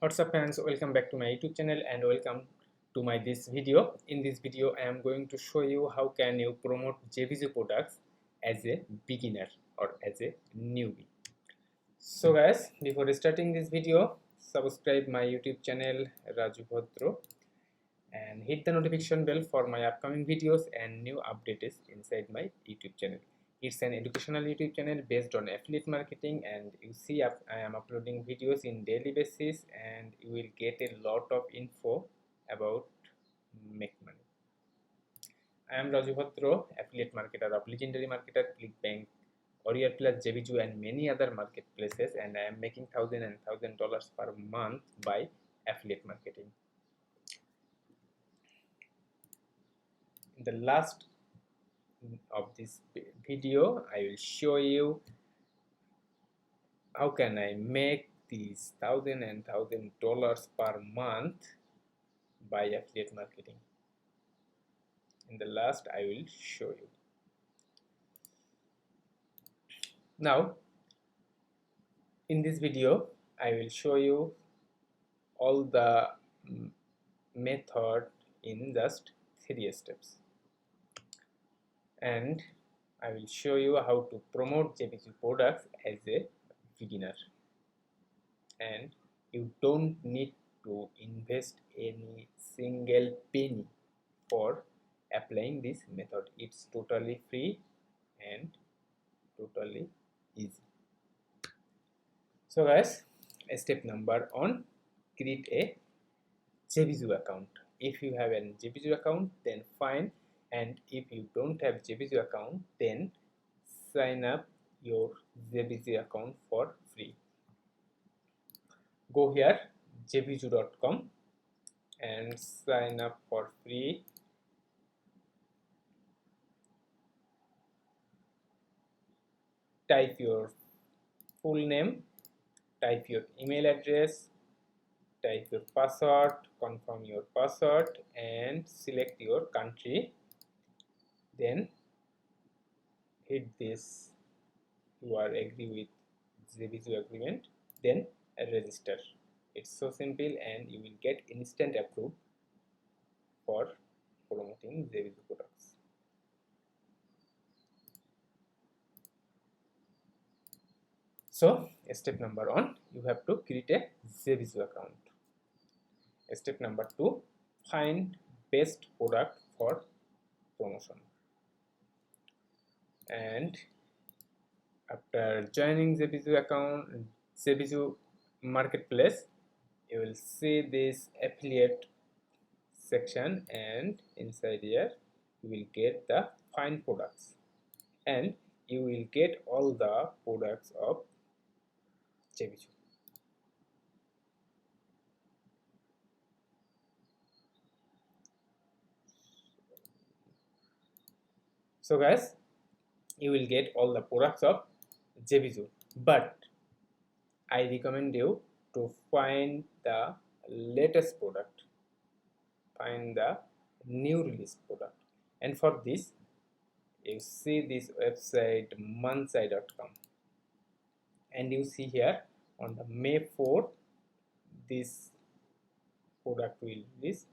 What's up friends, welcome back to my YouTube channel and welcome to my this video. In this video I am going to show you how can you promote JVZoo products as a beginner or as a newbie. So guys, before starting this video, subscribe my YouTube channel Raju Bhadra and hit the notification bell for my upcoming videos and new updates inside my YouTube channel. It's an educational YouTube channel based on affiliate marketing, and you see I am uploading videos in daily basis and you will get a lot of info about make money. I am Raju Bhadra, affiliate marketer of legendary marketer, ClickBank, Warrior Plus, JVZoo and many other marketplaces, and I am making $1,000 per month by affiliate marketing. In the last of this video I will show you how can I make these $1,000 per month by affiliate marketing. In the last I will show you. Now in this video I will show you all the method in just 3 steps, and I will show you how to promote JVZoo products as a beginner, and you don't need to invest any single penny for applying this method. It's totally free and totally easy. So guys, step number 1, create a JVZoo account. If you have a JVZoo account then fine, and if you don't have JVZoo account then sign up your JVZoo account for free. Go here jvzoo.com and sign up for free. Type your full name, type your email address, type your password, confirm your password and select your country. Then hit this you are agree with JVZoo agreement, then register. It's so simple and you will get instant approved for promoting JVZoo products. So step number 1, you have to create a JVZoo account. Step number 2, find best product for promotion. And after joining JVZoo account, JVZoo marketplace, you will see this affiliate section, and inside here you will get the find products and you will get all the products of JVZoo. So guys, you will get all the products of JVZoo, but I recommend you to find the latest product, find the new release product, and for this you see this website mansai.com, and you see here on the May 4th this product will release,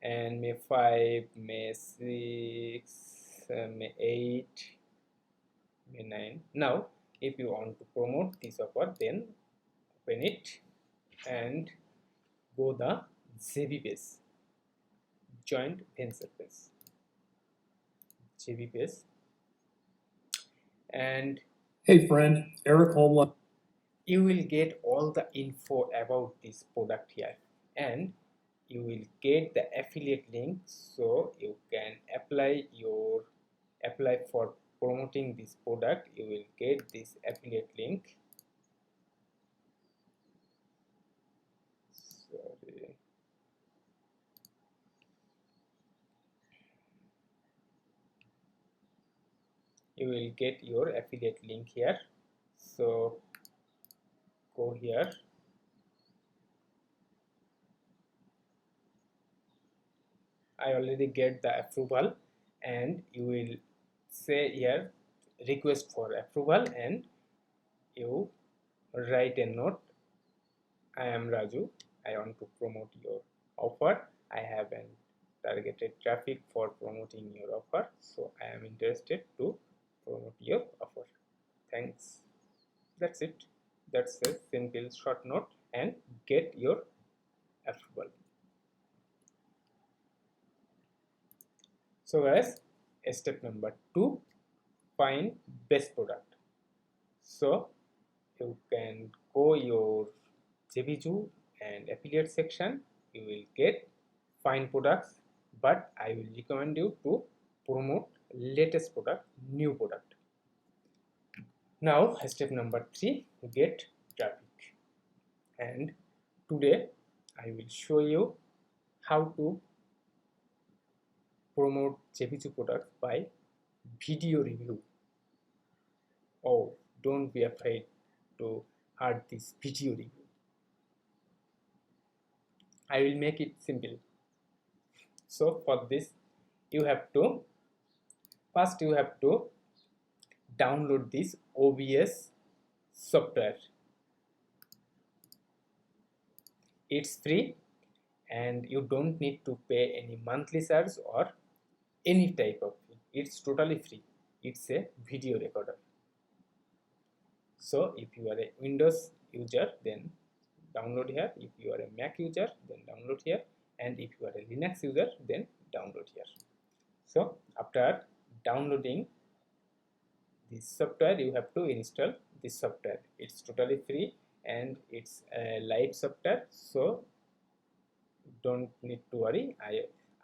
and May 5, May 6, May 8, May 9. Now if you want to promote this offer, then open it and go the JV page, joint venture page, JV page, and hey friend, Eric Holmland. You will get all the info about this product here, and you will get the affiliate link, so you can apply for promoting this product. You will get this affiliate link. Sorry. You will get your affiliate link here, so go here, I already get the approval, and you will say here request for approval, and you write a note, I am Raju, I want to promote your offer. I have an targeted traffic for promoting your offer, so I am interested to promote your offer. Thanks. That's it. That's a simple short note and get your approval. So guys, step number 2, find best product. So you can go your JVZoo and affiliate section, you will get find products, but I will recommend you to promote latest product, new product. Now step number 3, get traffic. And today I will show you how to promote JVZoo products by video review. Oh, don't be afraid to hear this video review. I will make it simple. So for this, you have to download this OBS software. It's free and you don't need to pay any monthly charge or any type of fee. It's totally free. It's a video recorder. So if you are a Windows user, then download here. If you are a Mac user, then download here. And if you are a Linux user, then download here. So after downloading this software, you have to install this software. It's totally free and it's a live software, so don't need to worry.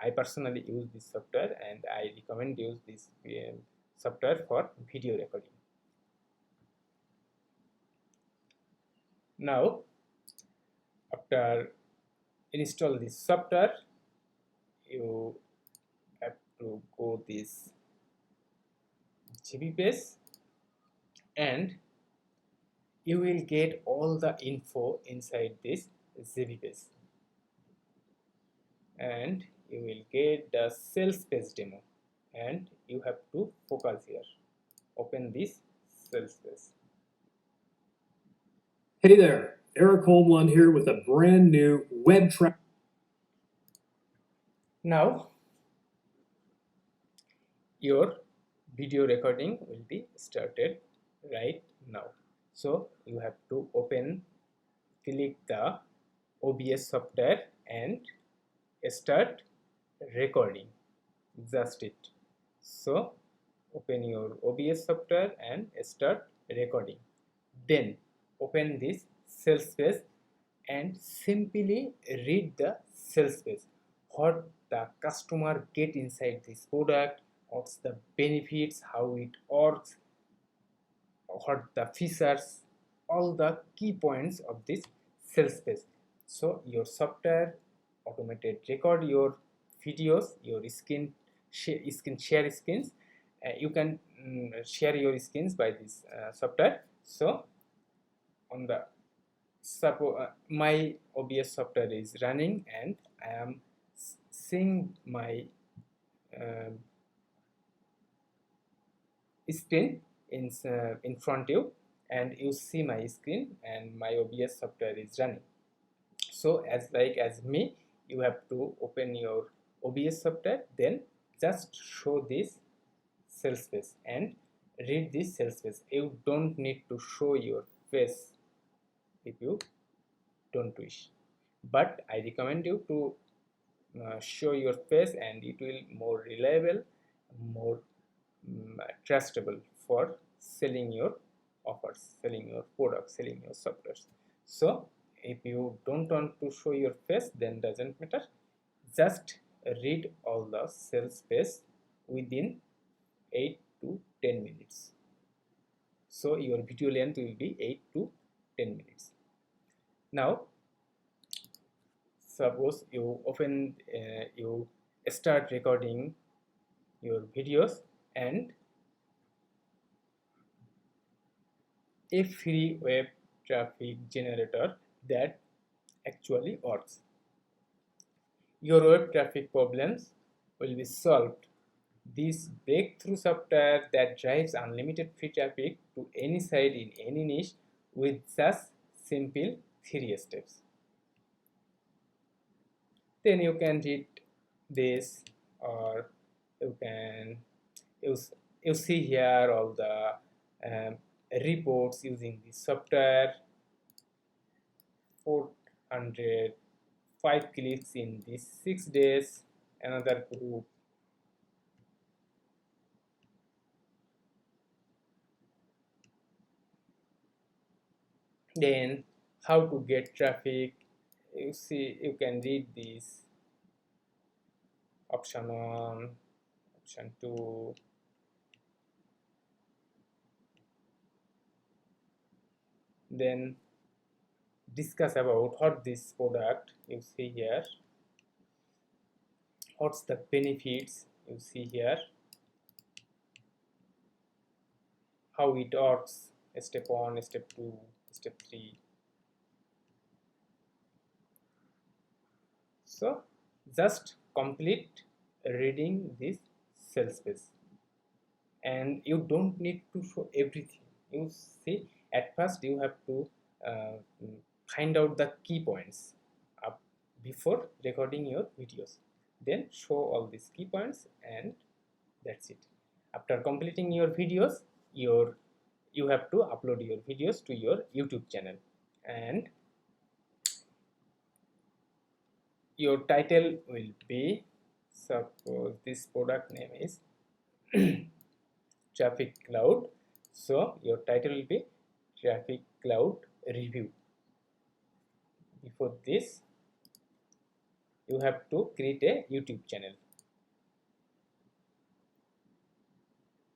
I personally use this software and I recommend use this software for video recording. Now after install this software, you have to go this JV page and you will get all the info inside this JV page, and you will get the sales page demo, and you have to focus here. Open this sales page. Hey there, Eric Holmlund here with a brand new web traffic. Now your video recording will be started right now. So you have to click the OBS software and start recording. Just it. So open your OBS software and start recording. Then open this sales page and simply read the sales page. What the customer get inside this product, what's the benefits, how it works, what the features, all the key points of this sales page. So your software automated record your videos, your screen share screens. You can share your screens by this software. So on the my OBS software is running and I am seeing my screen in front of you, and you see my screen and my OBS software is running. So as me, you have to open your OBS software, then just show this sales page and read this sales page. You don't need to show your face if you don't wish, but I recommend you to show your face, and it will more reliable, more trustable for selling your offers, selling your products, selling your softwares. So if you don't want to show your face, then doesn't matter, just read all the sales page within 8 to 10 minutes. So your video length will be 8 to 10 minutes. Now suppose you you start recording your videos, and a free web traffic generator that actually works. Your web traffic problems will be solved. This breakthrough software that drives unlimited free traffic to any site in any niche with just simple 3 steps. Then you can read this, or you can use, you see here all the reports using the software. 405 clicks in these 6 days. Another group, then how to get traffic. You see, you can read this. Option 1, option 2, then discuss about what this product, you see here, what's the benefits, you see here, how it works, step 1, step 2, step 3. So just complete reading this sales page, and you don't need to show everything. You see, at first you have to uh, find out the key points before recording your videos, then show all these key points, and that's it. After completing your videos, you have to upload your videos to your YouTube channel, and your title will be, suppose this product name is traffic cloud, so your title will be traffic cloud review. Before this, you have to create a YouTube channel,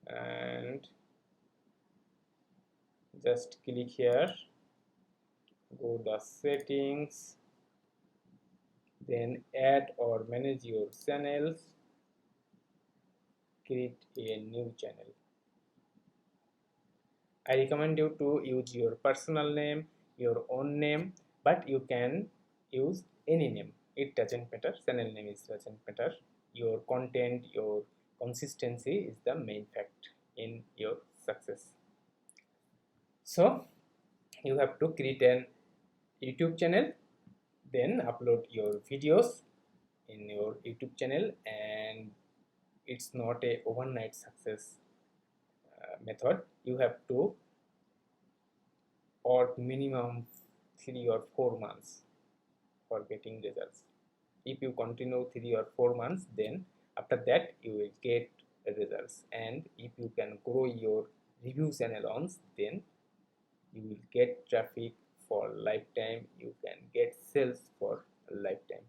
and just click here, go the settings, then add or manage your channels, create a new channel. I recommend you to use your personal name, your own name, but you can use any name. It doesn't matter. Channel name doesn't matter. Your content, your consistency is the main fact in your success. So you have to create an YouTube channel, then upload your videos in your YouTube channel, and it's not a overnight success method. You have to work minimum 3 or 4 months for getting results. If you continue 3 or 4 months, then after that you will get results, and if you can grow your review channel on, then you will get traffic for lifetime, you can get sales for a lifetime.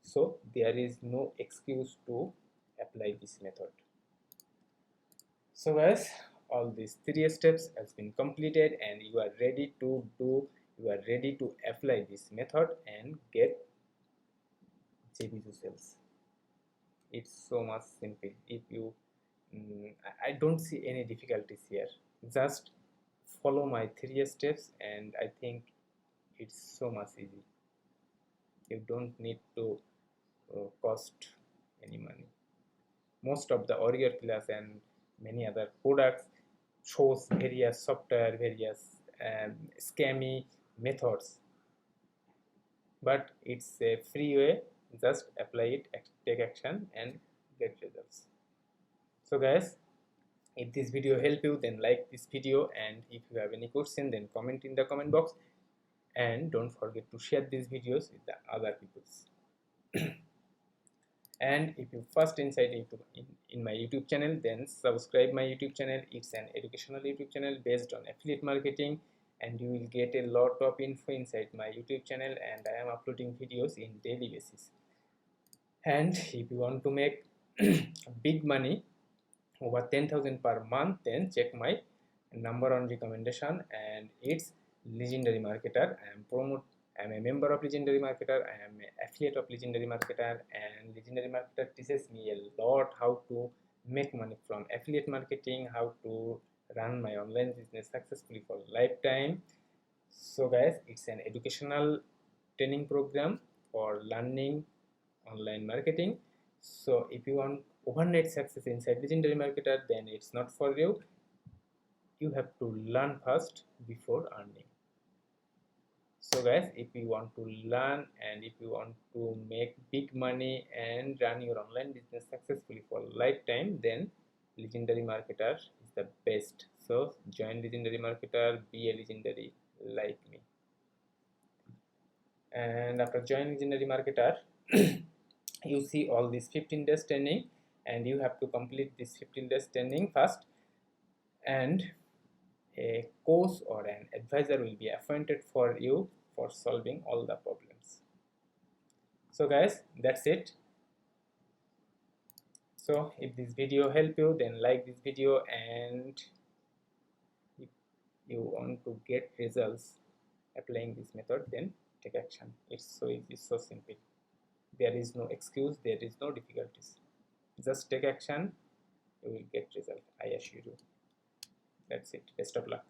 So there is no excuse to apply this method. So guys, all these 3 steps has been completed, and you are ready to apply this method and get JVZoo sales. It's so much simple. If you I don't see any difficulties here. Just follow my 3 steps, and I think it's so much easy. You don't need to cost any money. Most of the Warrior Class and many other products shows various software, various scammy methods, but it's a free way. Just apply it, take action, and get results. So guys, if this video helped you, then like this video, and if you have any question, then comment in the comment box, and don't forget to share these videos with the other peoples. And if you first inside in my YouTube channel, then subscribe my YouTube channel. It's an educational YouTube channel based on affiliate marketing, and you will get a lot of info inside my YouTube channel, and I am uploading videos in daily basis. And if you want to make big money over 10,000 per month, then check my number on recommendation, and it's Legendary Marketer. I'm a member of Legendary Marketer. I am an affiliate of Legendary Marketer, and Legendary Marketer teaches me a lot how to make money from affiliate marketing, how to run my online business successfully for lifetime. So guys, it's an educational training program for learning online marketing. So if you want overnight success inside Legendary Marketer, then it's not for you. You have to learn first before earning. So guys, if you want to learn and if you want to make big money and run your online business successfully for lifetime, then Legendary Marketer is the best. So join Legendary Marketer, be a legendary like me. And after joining Legendary Marketer, you see all these 15 days training, and you have to complete this 15 days training first, and a coach or an advisor will be appointed for you for solving all the problems. So guys, that's it. So if this video helped you, then like this video, and if you want to get results applying this method, then take action. It's so easy, so simple. There is no excuse, there is no difficulties. Just take action, you will get result, I assure you. That's it. Best of luck.